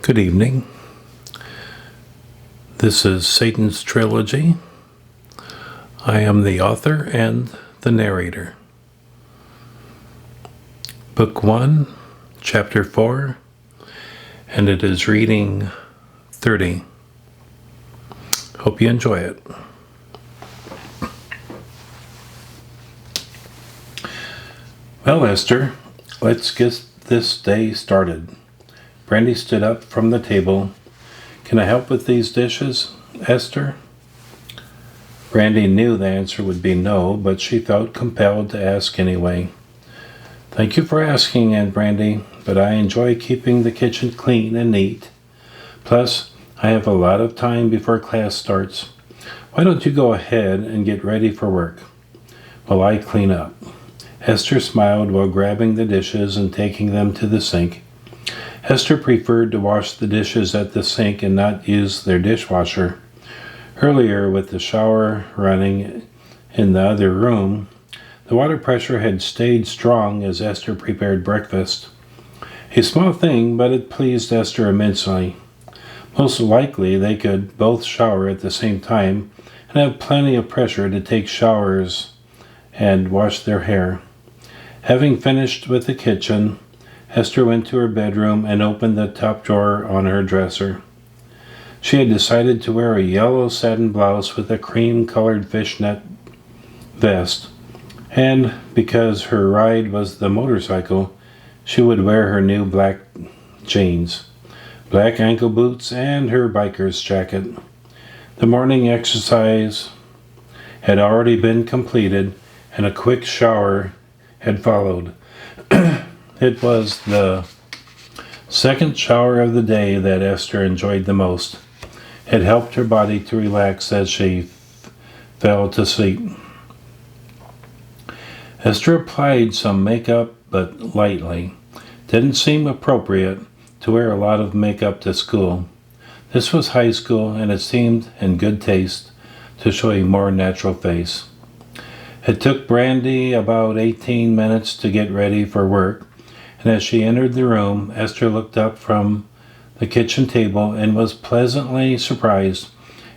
Good evening. This is Satan's Trilogy. I am the author and the narrator. Book 1, Chapter 4, and it is reading 30. Hope you enjoy it. Well, Esther, let's get this day started. Brandy stood up from the table. Can I help with these dishes, Esther? Brandy knew the answer would be no, but she felt compelled to ask anyway. Thank you for asking, Aunt Brandy, but I enjoy keeping the kitchen clean and neat. Plus, I have a lot of time before class starts. Why don't you go ahead and get ready for work while I clean up? Esther smiled while grabbing the dishes and taking them to the sink. Esther preferred to wash the dishes at the sink and not use their dishwasher. Earlier, with the shower running in the other room, the water pressure had stayed strong as Esther prepared breakfast. A small thing, but it pleased Esther immensely. Most likely, they could both shower at the same time and have plenty of pressure to take showers and wash their hair. Having finished with the kitchen, Esther went to her bedroom and opened the top drawer on her dresser. She had decided to wear a yellow satin blouse with a cream-colored fishnet vest, and because her ride was the motorcycle, she would wear her new black jeans, black ankle boots, and her biker's jacket. The morning exercise had already been completed, and a quick shower had followed. It was the second shower of the day that Esther enjoyed the most. It helped her body to relax as she fell to sleep. Esther applied some makeup, but lightly. Didn't seem appropriate to wear a lot of makeup to school. This was high school, and it seemed in good taste to show a more natural face. It took Brandy about 18 minutes to get ready for work, and as she entered the room, Esther looked up from the kitchen table and was pleasantly surprised.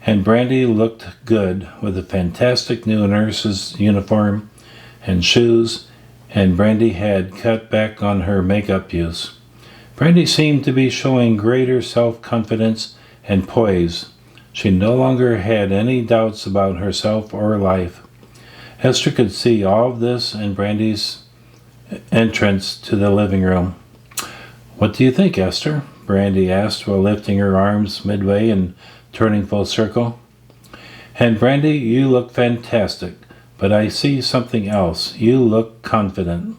And Brandy looked good with a fantastic new nurse's uniform and shoes, and Brandy had cut back on her makeup use. Brandy seemed to be showing greater self-confidence and poise. She no longer had any doubts about herself or life. Esther could see all of this in Brandy's entrance to the living room. What do you think, Esther? Brandy asked while lifting her arms midway and turning full circle. And Brandy, you look fantastic, but I see something else. You look confident.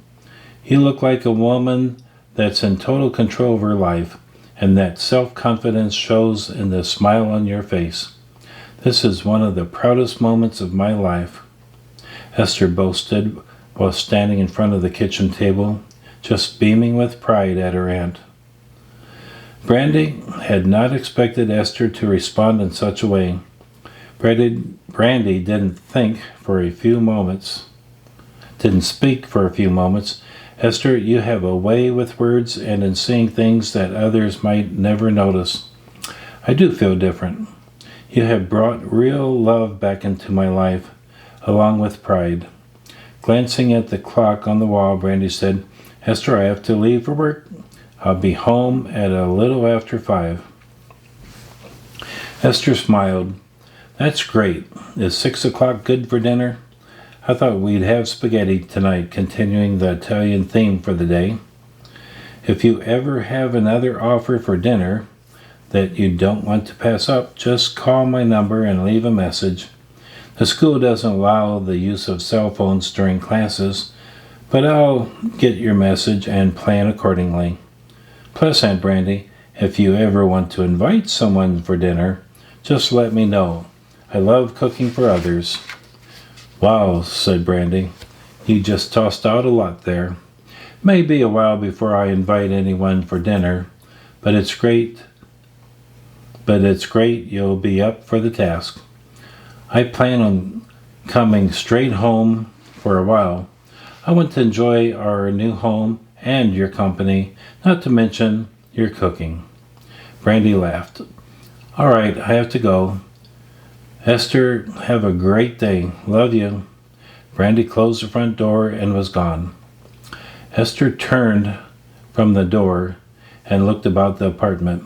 You look like a woman that's in total control of her life, and that self-confidence shows in the smile on your face. This is one of the proudest moments of my life, Esther boasted while standing in front of the kitchen table, just beaming with pride at her aunt. Brandy had not expected Esther to respond in such a way. Brandy didn't speak for a few moments. Esther, you have a way with words and in seeing things that others might never notice. I do feel different. You have brought real love back into my life, along with pride. Glancing at the clock on the wall, Brandy said, Esther, I have to leave for work. I'll be home at a little after 5. Esther smiled. That's great. Is 6 o'clock good for dinner? I thought we'd have spaghetti tonight, continuing the Italian theme for the day. If you ever have another offer for dinner that you don't want to pass up, just call my number and leave a message. The school doesn't allow the use of cell phones during classes, but I'll get your message and plan accordingly. Plus, Aunt Brandy, if you ever want to invite someone for dinner, just let me know. I love cooking for others. Wow, said Brandy. You just tossed out a lot there. May be a while before I invite anyone for dinner, but it's great you'll be up for the task. I plan on coming straight home for a while. I want to enjoy our new home and your company, not to mention your cooking. Brandy laughed. All right, I have to go. Esther, have a great day. Love you. Brandy closed the front door and was gone. Esther turned from the door and looked about the apartment.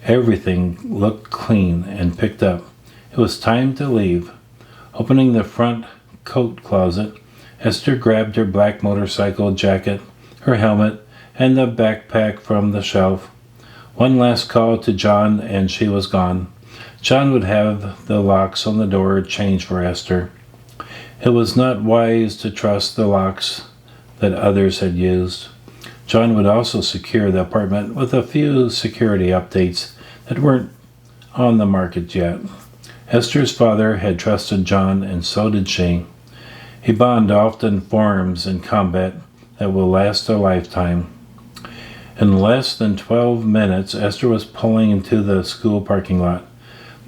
Everything looked clean and picked up. It was time to leave. Opening the front coat closet, Esther grabbed her black motorcycle jacket, her helmet, and the backpack from the shelf. One last call to John and she was gone. John would have the locks on the door changed for Esther. It was not wise to trust the locks that others had used. John would also secure the apartment with a few security updates that weren't on the market yet. Esther's father had trusted John, and so did she. A bond often forms in combat that will last a lifetime. In less than 12 minutes, Esther was pulling into the school parking lot.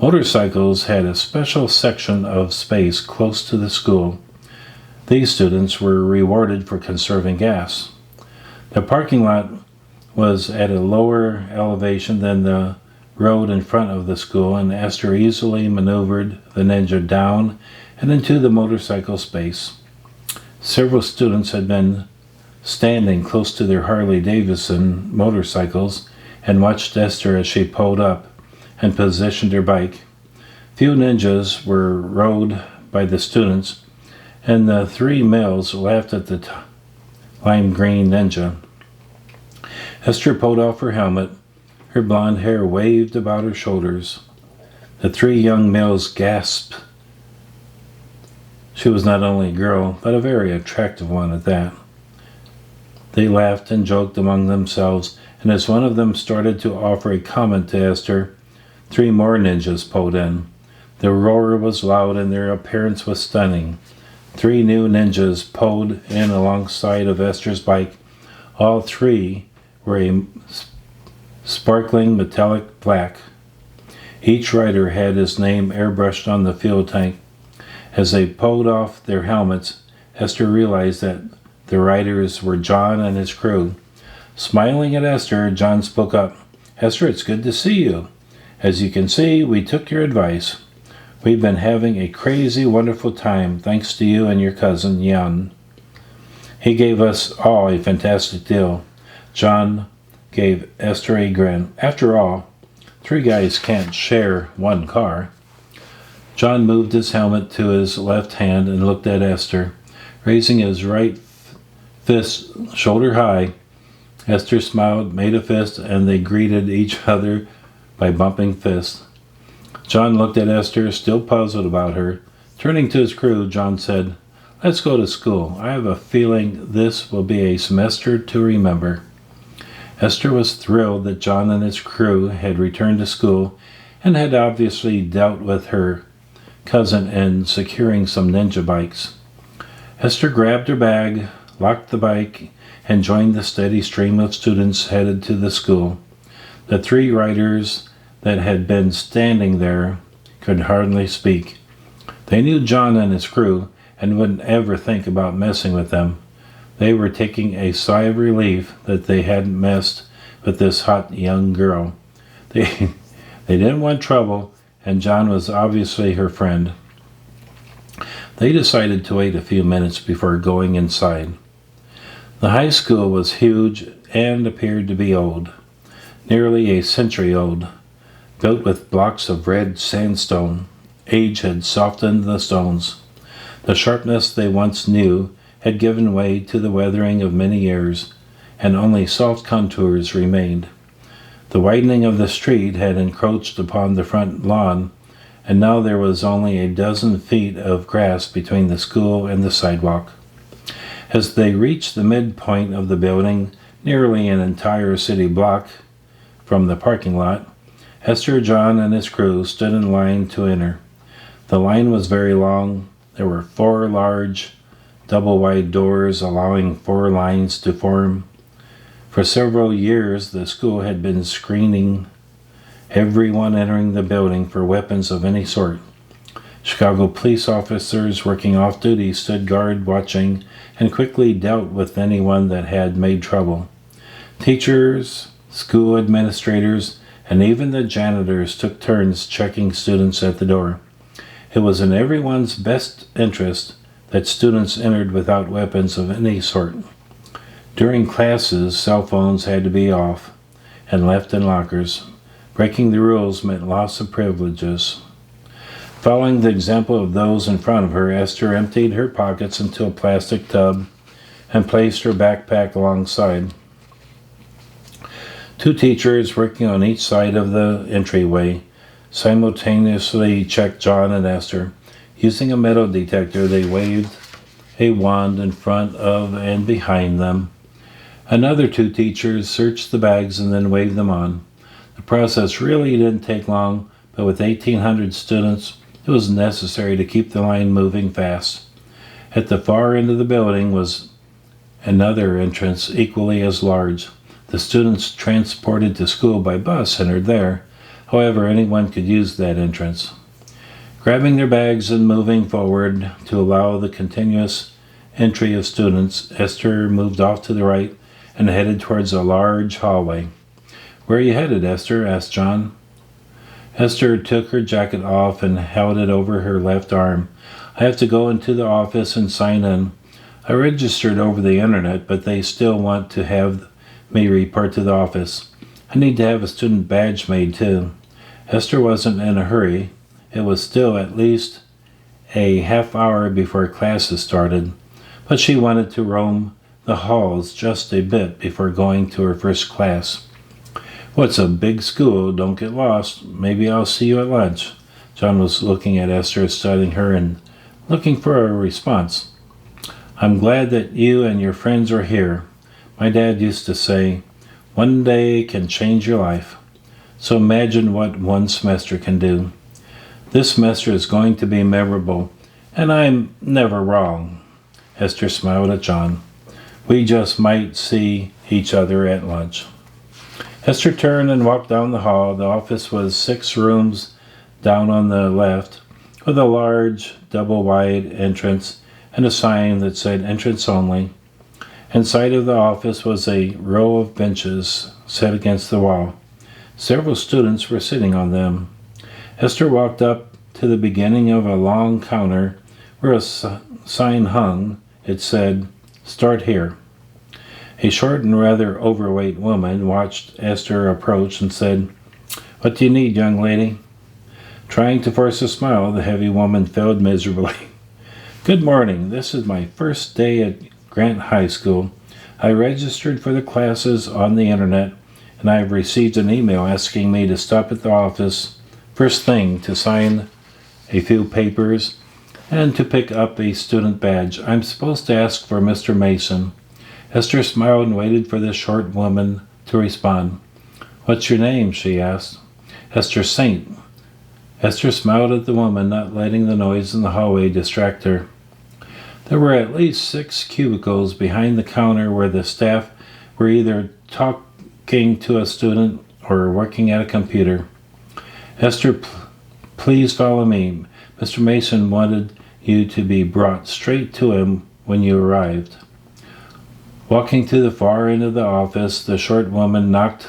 Motorcycles had a special section of space close to the school. These students were rewarded for conserving gas. The parking lot was at a lower elevation than the road in front of the school, and Esther easily maneuvered the Ninja down and into the motorcycle space. Several students had been standing close to their Harley-Davidson motorcycles and watched Esther as she pulled up and positioned her bike. Few ninjas were rode by the students, and the three males laughed at the lime green ninja. Esther pulled off her helmet. Her blonde hair waved about her shoulders. The three young males gasped. She was not only a girl, but a very attractive one at that. They laughed and joked among themselves, and as one of them started to offer a comment to Esther, three more ninjas pulled in. Their roar was loud and their appearance was stunning. Three new ninjas pulled in alongside of Esther's bike. All three were a sparkling metallic black. Each rider had his name airbrushed on the fuel tank. As they pulled off their helmets, Esther realized that the riders were John and his crew. Smiling at Esther, John spoke up. Esther, it's good to see you. As you can see, we took your advice. We've been having a crazy, wonderful time thanks to you and your cousin, Yan. He gave us all a fantastic deal. John gave Esther a grin. After all, three guys can't share one car. John moved his helmet to his left hand and looked at Esther. Raising his right fist shoulder high, Esther smiled, made a fist, and they greeted each other by bumping fists. John looked at Esther, still puzzled about her. Turning to his crew, John said, Let's go to school. I have a feeling this will be a semester to remember. Esther was thrilled that John and his crew had returned to school and had obviously dealt with her cousin in securing some ninja bikes. Esther grabbed her bag, locked the bike, and joined the steady stream of students headed to the school. The three riders that had been standing there could hardly speak. They knew John and his crew and wouldn't ever think about messing with them. They were taking a sigh of relief that they hadn't messed with this hot young girl. They didn't want trouble, and John was obviously her friend. They decided to wait a few minutes before going inside. The high school was huge and appeared to be old, nearly a century old, built with blocks of red sandstone. Age had softened the stones. The sharpness they once knew had given way to the weathering of many years, and only soft contours remained. The widening of the street had encroached upon the front lawn, and now there was only a dozen feet of grass between the school and the sidewalk. As they reached the midpoint of the building, nearly an entire city block from the parking lot, Esther, John, and his crew stood in line to enter. The line was very long. There were 4 large, double-wide doors allowing 4 lines to form. For several years, the school had been screening everyone entering the building for weapons of any sort. Chicago police officers working off-duty stood guard watching and quickly dealt with anyone that had made trouble. Teachers, school administrators, and even the janitors took turns checking students at the door. It was in everyone's best interest that students entered without weapons of any sort. During classes, cell phones had to be off and left in lockers. Breaking the rules meant loss of privileges. Following the example of those in front of her, Esther emptied her pockets into a plastic tub and placed her backpack alongside. Two teachers working on each side of the entryway simultaneously checked John and Esther. Using a metal detector, they waved a wand in front of and behind them. Another two teachers searched the bags and then waved them on. The process really didn't take long, but with 1,800 students, it was necessary to keep the line moving fast. At the far end of the building was another entrance equally as large. The students transported to school by bus entered there. However, anyone could use that entrance. Grabbing their bags and moving forward to allow the continuous entry of students, Esther moved off to the right and headed towards a large hallway. "Where are you headed, Esther?" asked John. Esther took her jacket off and held it over her left arm. "I have to go into the office and sign in. I registered over the internet, but they still want to have me report to the office. I need to have a student badge made too." Esther wasn't in a hurry. It was still at least a half hour before classes started, but she wanted to roam the halls just a bit before going to her first class. "Well, it's a big school. Don't get lost. Maybe I'll see you at lunch." John was looking at Esther, studying her and looking for a response. "I'm glad that you and your friends are here. My dad used to say, 'One day can change your life.' So imagine what one semester can do. This semester is going to be memorable, and I'm never wrong." Esther smiled at John. "We just might see each other at lunch." Esther turned and walked down the hall. The office was 6 rooms down on the left, with a large, double-wide entrance and a sign that said "Entrance Only." Inside of the office was a row of benches set against the wall. Several students were sitting on them. Esther walked up to the beginning of a long counter where a sign hung. It said, "Start here." A short and rather overweight woman watched Esther approach and said, "What do you need, young lady?" Trying to force a smile, the heavy woman failed miserably. "Good morning. This is my first day at Grant High School. I registered for the classes on the internet, and I have received an email asking me to stop at the office first thing to sign a few papers and to pick up a student badge. I'm supposed to ask for Mr. Mason." Esther smiled and waited for the short woman to respond. "What's your name?" she asked. "Esther Saint." Esther smiled at the woman, not letting the noise in the hallway distract her. There were at least 6 cubicles behind the counter where the staff were either talking to a student or working at a computer. "Esther, please follow me. Mr. Mason wanted you to be brought straight to him when you arrived." Walking to the far end of the office, the short woman knocked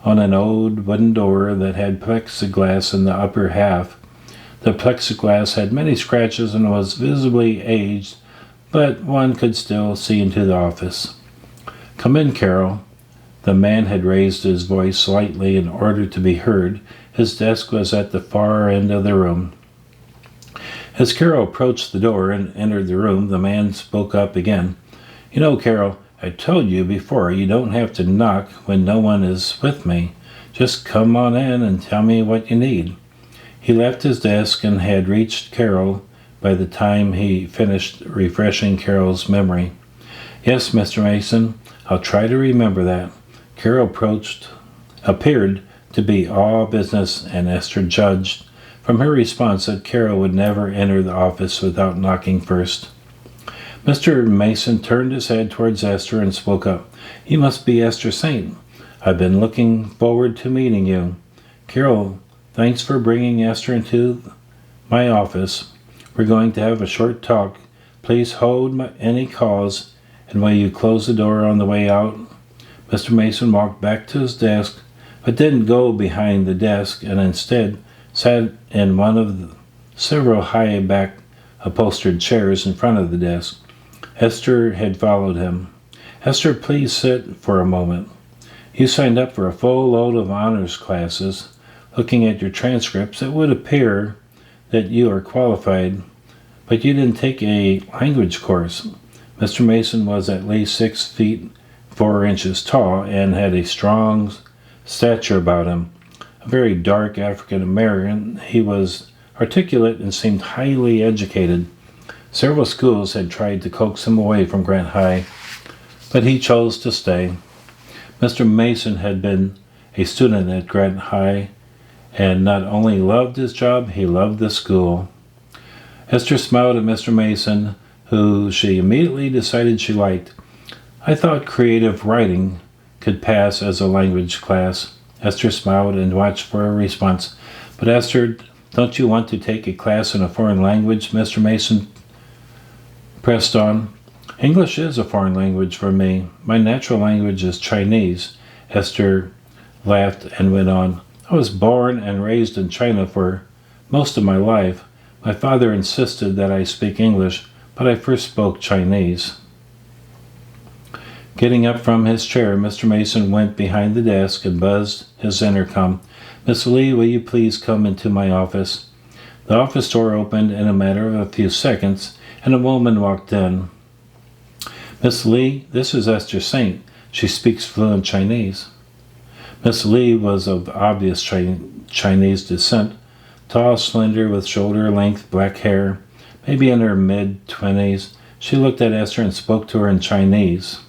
on an old wooden door that had plexiglass in the upper half. The plexiglass had many scratches and was visibly aged, but one could still see into the office. "Come in, Carol." The man had raised his voice slightly in order to be heard. His desk was at the far end of the room. As Carol approached the door and entered the room, the man spoke up again. "You know, Carol, I told you before you don't have to knock when no one is with me. Just come on in and tell me what you need." He left his desk and had reached Carol by the time he finished refreshing Carol's memory. "Yes, Mr. Mason, I'll try to remember that." Carol appeared to be all business, and Esther judged from her response that Carol would never enter the office without knocking first. Mr. Mason turned his head towards Esther and spoke up. "You must be Esther Saint. I've been looking forward to meeting you." "Carol, thanks for bringing Esther into my office. We're going to have a short talk. Please hold any calls, and will you close the door on the way out?" Mr. Mason walked back to his desk, but didn't go behind the desk and instead sat in one of the several high-back upholstered chairs in front of the desk. Esther had followed him. "Esther, please sit for a moment. You signed up for a full load of honors classes. Looking at your transcripts, it would appear that you are qualified, but you didn't take a language course." Mr. Mason was at least 6 feet 4 inches tall and had a strong stature about him. A very dark African American, he was articulate and seemed highly educated. Several schools had tried to coax him away from Grant High, but he chose to stay. Mr. Mason had been a student at Grant High and not only loved his job, he loved the school. Esther smiled at Mr. Mason, who she immediately decided she liked. "I thought creative writing could pass as a language class." Esther smiled and watched for a response. "But Esther, don't you want to take a class in a foreign language?" Mr. Mason pressed on. "English is a foreign language for me. My natural language is Chinese." Esther laughed and went on. "I was born and raised in China for most of my life. My father insisted that I speak English, but I first spoke Chinese." Getting up from his chair, Mr. Mason went behind the desk and buzzed his intercom. "Miss Lee, will you please come into my office?" The office door opened in a matter of a few seconds, and a woman walked in. "Miss Lee, this is Esther Saint. She speaks fluent Chinese." Miss Lee was of obvious Chinese descent, tall, slender, with shoulder-length black hair, maybe in her mid-20s. She looked at Esther and spoke to her in Chinese.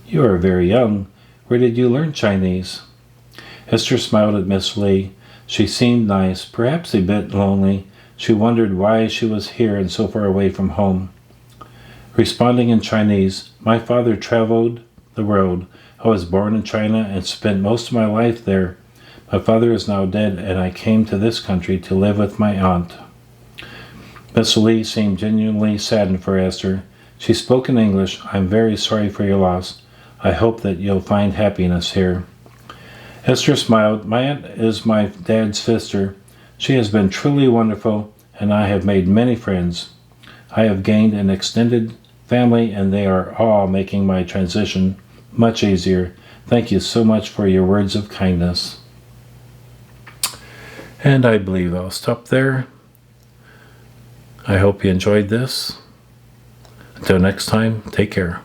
"You are very young. Where did you learn Chinese?" Esther smiled at Miss Lee. She seemed nice, perhaps a bit lonely. She wondered why she was here and so far away from home. Responding in Chinese, "My father traveled the world. I was born in China and spent most of my life there. My father is now dead, and I came to this country to live with my aunt." Miss Lee seemed genuinely saddened for Esther. She spoke in English. "I'm very sorry for your loss. I hope that you'll find happiness here." Esther smiled. "My aunt is my dad's sister. She has been truly wonderful, and I have made many friends. I have gained an extended family, and they are all making my transition much easier. Thank you so much for your words of kindness." And I believe I'll stop there. I hope you enjoyed this. Until next time, take care.